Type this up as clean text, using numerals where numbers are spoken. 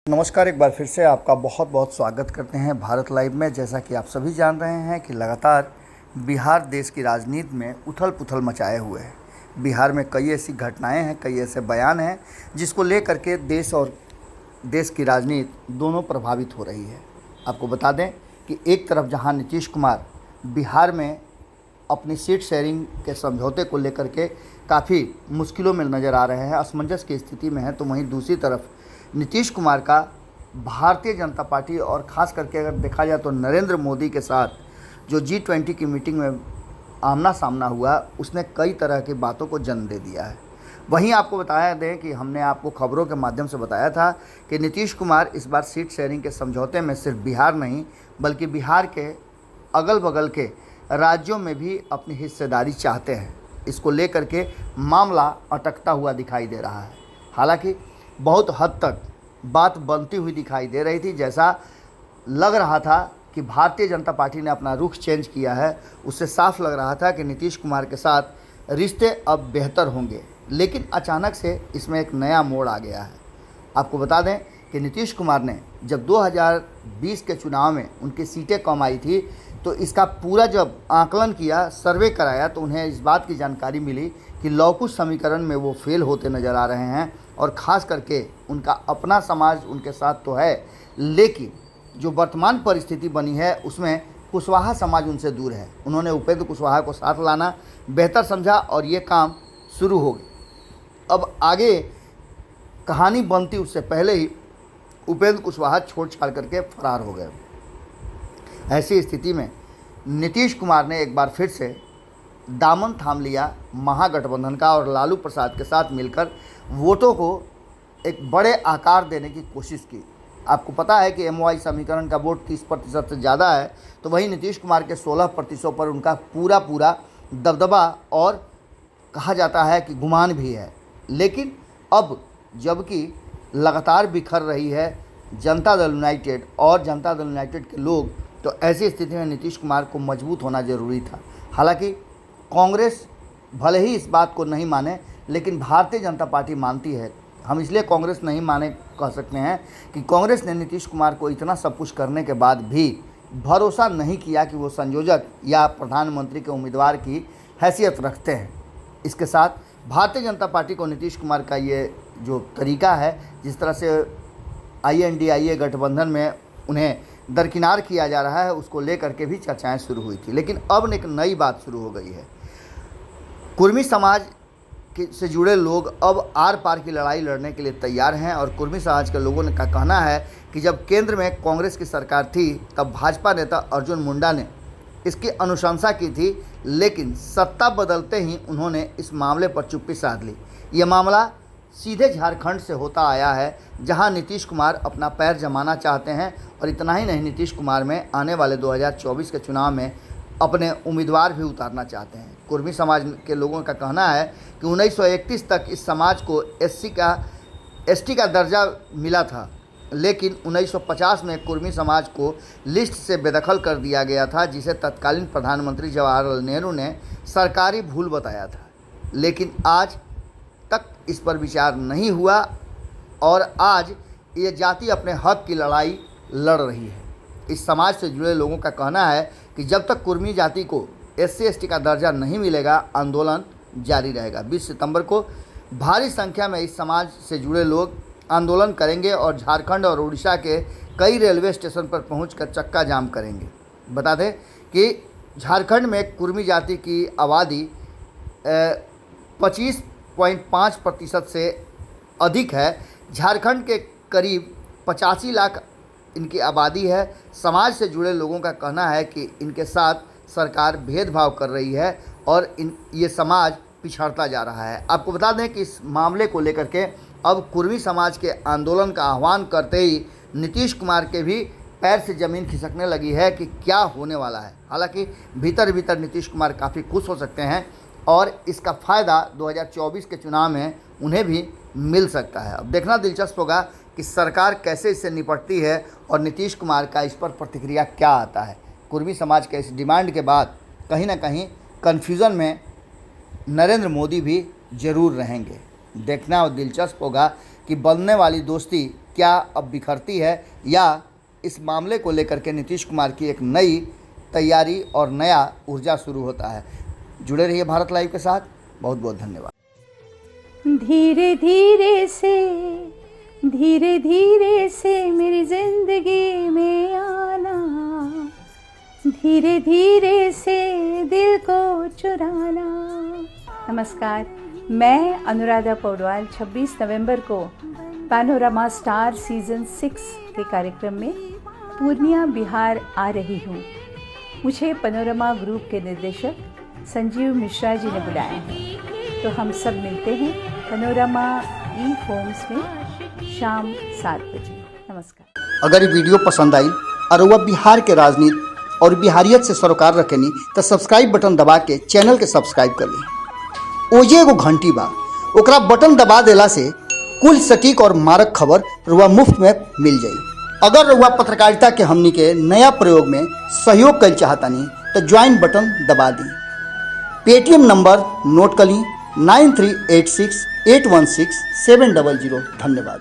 नमस्कार, एक बार फिर से आपका बहुत बहुत स्वागत करते हैं भारत लाइव में। जैसा कि आप सभी जान रहे हैं कि लगातार बिहार देश की राजनीति में उथल पुथल मचाए हुए है। बिहार में कई ऐसी घटनाएं हैं, कई ऐसे बयान हैं जिसको लेकर के देश और देश की राजनीति दोनों प्रभावित हो रही है। आपको बता दें कि एक तरफ जहां नीतीश कुमार बिहार में अपनी सीट शेयरिंग के समझौते को लेकर के काफ़ी मुश्किलों में नज़र आ रहे हैं, असमंजस की स्थिति में है, तो वहीं दूसरी तरफ नीतीश कुमार का भारतीय जनता पार्टी और ख़ास करके अगर देखा जाए तो नरेंद्र मोदी के साथ जो G20 की मीटिंग में आमना सामना हुआ, उसने कई तरह की बातों को जन्म दे दिया है। वहीं आपको बताया दें कि हमने आपको खबरों के माध्यम से बताया था कि नीतीश कुमार इस बार सीट शेयरिंग के समझौते में सिर्फ बिहार नहीं बल्कि बिहार के अगल बगल के राज्यों में भी अपनी हिस्सेदारी चाहते हैं। इसको लेकर के मामला अटकता हुआ दिखाई दे रहा है। हालांकि बहुत हद तक बात बनती हुई दिखाई दे रही थी। जैसा लग रहा था कि भारतीय जनता पार्टी ने अपना रुख चेंज किया है, उससे साफ लग रहा था कि नीतीश कुमार के साथ रिश्ते अब बेहतर होंगे। लेकिन अचानक से इसमें एक नया मोड़ आ गया है। आपको बता दें कि नीतीश कुमार ने जब 2020 के चुनाव में उनकी सीटें कम आई थी, तो इसका पूरा जब आकलन किया, सर्वे कराया, तो उन्हें इस बात की जानकारी मिली कि लवकुश समीकरण में वो फेल होते नज़र आ रहे हैं। और ख़ास करके उनका अपना समाज उनके साथ तो है, लेकिन जो वर्तमान परिस्थिति बनी है उसमें कुशवाहा समाज उनसे दूर है। उन्होंने उपेंद्र कुशवाहा को साथ लाना बेहतर समझा और ये काम शुरू हो गया। अब आगे कहानी बनती उससे पहले ही उपेंद्र कुशवाहा छोड़ छाड़ करके फरार हो गए। ऐसी स्थिति में नीतीश कुमार ने एक बार फिर से दामन थाम लिया महागठबंधन का और लालू प्रसाद के साथ मिलकर वोटों को एक बड़े आकार देने की कोशिश की। आपको पता है कि MOI समीकरण का वोट 30% से ज़्यादा है, तो वहीं नीतीश कुमार के 16% पर उनका पूरा दबदबा और कहा जाता है कि गुमान भी है। लेकिन अब जबकि लगातार बिखर रही है जनता दल यूनाइटेड और जनता दल यूनाइटेड के लोग, तो ऐसी स्थिति में नीतीश कुमार को मजबूत होना ज़रूरी था। हालांकि कांग्रेस भले ही इस बात को नहीं माने, लेकिन भारतीय जनता पार्टी मानती है। हम इसलिए कांग्रेस नहीं माने कह सकते हैं कि कांग्रेस ने नीतीश कुमार को इतना सब कुछ करने के बाद भी भरोसा नहीं किया कि वो संयोजक या प्रधानमंत्री के उम्मीदवार की हैसियत रखते हैं। इसके साथ भारतीय जनता पार्टी को नीतीश कुमार का ये जो तरीका है, जिस तरह से INDIA गठबंधन में उन्हें दरकिनार किया जा रहा है, उसको लेकर के भी चर्चाएं शुरू हुई थी। लेकिन अब एक नई बात शुरू हो गई है। कुर्मी समाज से जुड़े लोग अब आर पार की लड़ाई लड़ने के लिए तैयार हैं और कुर्मी समाज के लोगों का कहना है कि जब केंद्र में कांग्रेस की सरकार थी, तब भाजपा नेता अर्जुन मुंडा ने इसकी अनुशंसा की थी, लेकिन सत्ता बदलते ही उन्होंने इस मामले पर चुप्पी साध ली। ये मामला सीधे झारखंड से होता आया है, जहां नीतीश कुमार अपना पैर जमाना चाहते हैं। और इतना ही नहीं, नीतीश कुमार में आने वाले 2024 के चुनाव में अपने उम्मीदवार भी उतारना चाहते हैं। कुर्मी समाज के लोगों का कहना है कि 1931 तक इस समाज को ST का दर्जा मिला था, लेकिन 1950 में कुर्मी समाज को लिस्ट से बेदखल कर दिया गया था, जिसे तत्कालीन प्रधानमंत्री जवाहरलाल नेहरू ने सरकारी भूल बताया था। लेकिन आज तक इस पर विचार नहीं हुआ और आज ये जाति अपने हक की लड़ाई लड़ रही है। इस समाज से जुड़े लोगों का कहना है कि जब तक कुर्मी जाति को SC/ST का दर्जा नहीं मिलेगा, आंदोलन जारी रहेगा। 20 सितंबर को भारी संख्या में इस समाज से जुड़े लोग आंदोलन करेंगे और झारखंड और उड़ीसा के कई रेलवे स्टेशन पर पहुंचकर चक्का जाम करेंगे। बता दें कि झारखंड में कुर्मी जाति की आबादी 25.5% से अधिक है। झारखंड के करीब 85 लाख इनकी आबादी है। समाज से जुड़े लोगों का कहना है कि इनके साथ सरकार भेदभाव कर रही है और ये समाज पिछड़ता जा रहा है। आपको बता दें कि इस मामले को लेकर के अब कुर्मी समाज के आंदोलन का आह्वान करते ही नीतीश कुमार के भी पैर से ज़मीन खिसकने लगी है कि क्या होने वाला है। हालांकि भीतर भीतर नीतीश कुमार काफ़ी खुश हो सकते हैं और इसका फ़ायदा 2024 के चुनाव में उन्हें भी मिल सकता है। अब देखना दिलचस्प होगा कि सरकार कैसे इससे निपटती है और नीतीश कुमार का इस पर प्रतिक्रिया क्या आता है। कुर्मी समाज के इस डिमांड के बाद कहीं ना कहीं कन्फ्यूज़न में नरेंद्र मोदी भी ज़रूर रहेंगे। देखना और दिलचस्प होगा कि बनने वाली दोस्ती क्या अब बिखरती है या इस मामले को लेकर के नीतीश कुमार की एक नई तैयारी और नया ऊर्जा शुरू होता है। जुड़े रहिए भारत लाइव के साथ। बहुत बहुत धन्यवाद। धीरे धीरे से मेरी जिंदगी में आना, धीरे धीरे से दिल को चुराना। नमस्कार, मैं अनुराधा पौडवाल 26 नवंबर को पैनोरामा स्टार सीजन 6 के कार्यक्रम में पूर्णिया बिहार आ रही हूँ। मुझे पैनोरामा ग्रुप के निर्देशक संजीव मिश्रा जी ने बुलाया है, तो हम सब मिलते हैं पैनोरामा ई होम्स में शाम 7 बजे। नमस्कार। अगर ये वीडियो पसंद आई और वह बिहार के राजनीति और बिहारियत से सरोकार रखेनी तो सब्सक्राइब बटन दबा के चैनल के सब्सक्राइब कर ली। ओजे एगो घंटी बा, ओकरा बटन दबा देला से कुल सटीक और मारक खबर रुआ मुफ्त में मिल जाई। अगर रुआ पत्रकारिता के हमनी के नया प्रयोग में सहयोग कर चाहतानी तो ज्वाइन बटन दबा दी। पेटीएम नंबर नोट कर ली 9386816700। धन्यवाद।